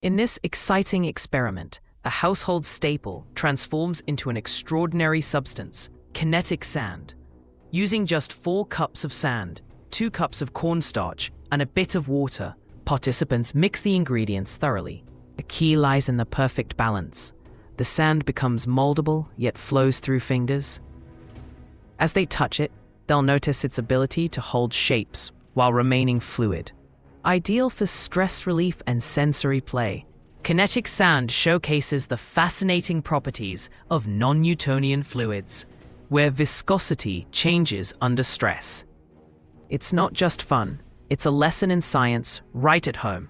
In this exciting experiment, a household staple transforms into an extraordinary substance, kinetic sand. Using just 4 cups of sand, 2 cups of cornstarch, and a bit of water, participants mix the ingredients thoroughly. The key lies in the perfect balance. The sand becomes moldable, yet flows through fingers. As they touch it, they'll notice its ability to hold shapes while remaining fluid. Ideal for stress relief and sensory play, kinetic sand showcases the fascinating properties of non-Newtonian fluids, where viscosity changes under stress. It's not just fun, it's a lesson in science right at home.